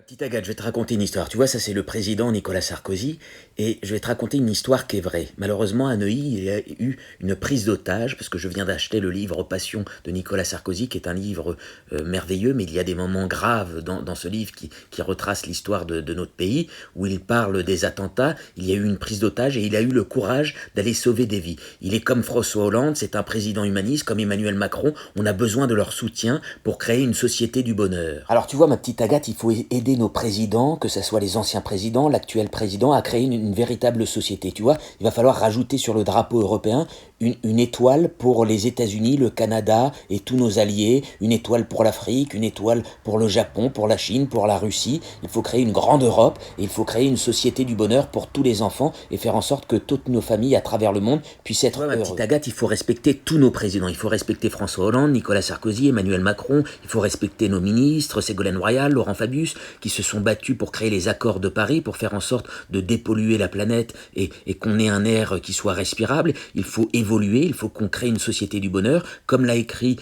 Petite Agathe, je vais te raconter une histoire. Tu vois, ça c'est le président Nicolas Sarkozy, et je vais te raconter une histoire qui est vraie. Malheureusement, à Neuilly, il y a eu une prise d'otage, parce que je viens d'acheter le livre Passion de Nicolas Sarkozy, qui est un livre merveilleux, mais il y a des moments graves dans ce livre qui retrace l'histoire de notre pays, où il parle des attentats. Il y a eu une prise d'otage, et il a eu le courage d'aller sauver des vies. Il est comme François Hollande, c'est un président humaniste, comme Emmanuel Macron. On a besoin de leur soutien pour créer une société du bonheur. Alors tu vois, ma petite Agathe, il faut aider nos présidents, que ce soit les anciens présidents, l'actuel président, à créer une véritable société. Tu vois, il va falloir rajouter sur le drapeau européen une étoile pour les États-Unis, le Canada et tous nos alliés, une étoile pour l'Afrique, une étoile pour le Japon, pour la Chine, pour la Russie. Il faut créer une grande Europe et il faut créer une société du bonheur pour tous les enfants et faire en sorte que toutes nos familles à travers le monde puissent être heureuses. Ma petite Agathe, il faut respecter tous nos présidents. Il faut respecter François Hollande, Nicolas Sarkozy, Emmanuel Macron. Il faut respecter nos ministres, Ségolène Royal, Laurent Fabius, qui se sont battus pour créer les accords de Paris, pour faire en sorte de dépolluer la planète et qu'on ait un air qui soit respirable. Il faut évoluer, il faut qu'on crée une société du bonheur, comme l'a écrit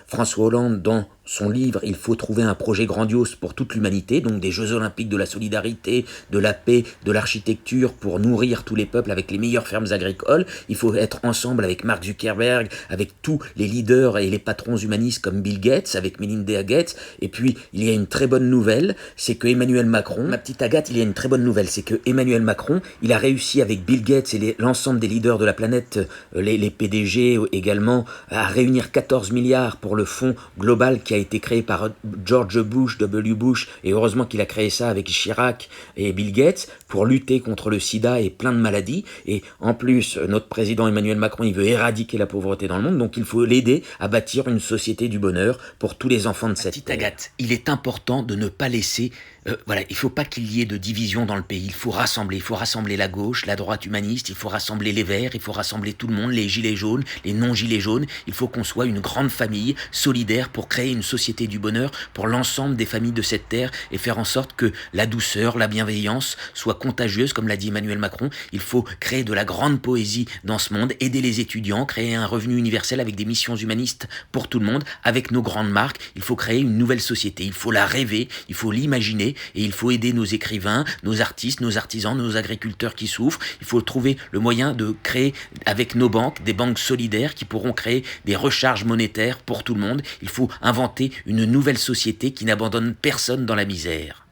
François Hollande dans son livre. Il faut trouver un projet grandiose pour toute l'humanité, donc des Jeux Olympiques de la solidarité, de la paix, de l'architecture, pour nourrir tous les peuples avec les meilleures fermes agricoles. Il faut être ensemble avec Mark Zuckerberg, avec tous les leaders et les patrons humanistes comme Bill Gates, avec Melinda Gates. Et puis, il y a une très bonne nouvelle, c'est que Emmanuel Macron, ma petite Agathe, il y a une très bonne nouvelle, c'est que Emmanuel Macron, il a réussi avec Bill Gates et l'ensemble des leaders de la planète, les PDG également, à réunir 14 milliards pour le fonds global qui a été créé par George Bush, W. Bush, et heureusement qu'il a créé ça avec Chirac et Bill Gates, pour lutter contre le sida et plein de maladies. Et en plus, notre président Emmanuel Macron, il veut éradiquer la pauvreté dans le monde, donc il faut l'aider à bâtir une société du bonheur pour tous les enfants de cette terre. Agathe, il est important de ne pas laisser... il ne faut pas qu'il y ait de division dans le pays. Il faut rassembler la gauche, la droite humaniste, il faut rassembler les verts, il faut rassembler tout le monde, les gilets jaunes, les non-gilets jaunes. Il faut qu'on soit une grande famille solidaire pour créer une société du bonheur pour l'ensemble des familles de cette terre et faire en sorte que la douceur, la bienveillance soient contagieuse, comme l'a dit Emmanuel Macron. Il faut créer de la grande poésie dans ce monde, aider les étudiants, créer un revenu universel avec des missions humanistes pour tout le monde, avec nos grandes marques. Il faut créer une nouvelle société, il faut la rêver, il faut l'imaginer et il faut aider nos écrivains, nos artistes, nos artisans, nos agriculteurs qui souffrent. Il faut trouver le moyen de créer avec nos banques, des banques solidaires qui pourront créer des recharges monétaires pour tout le monde. Il faut inventer une nouvelle société qui n'abandonne personne dans la misère.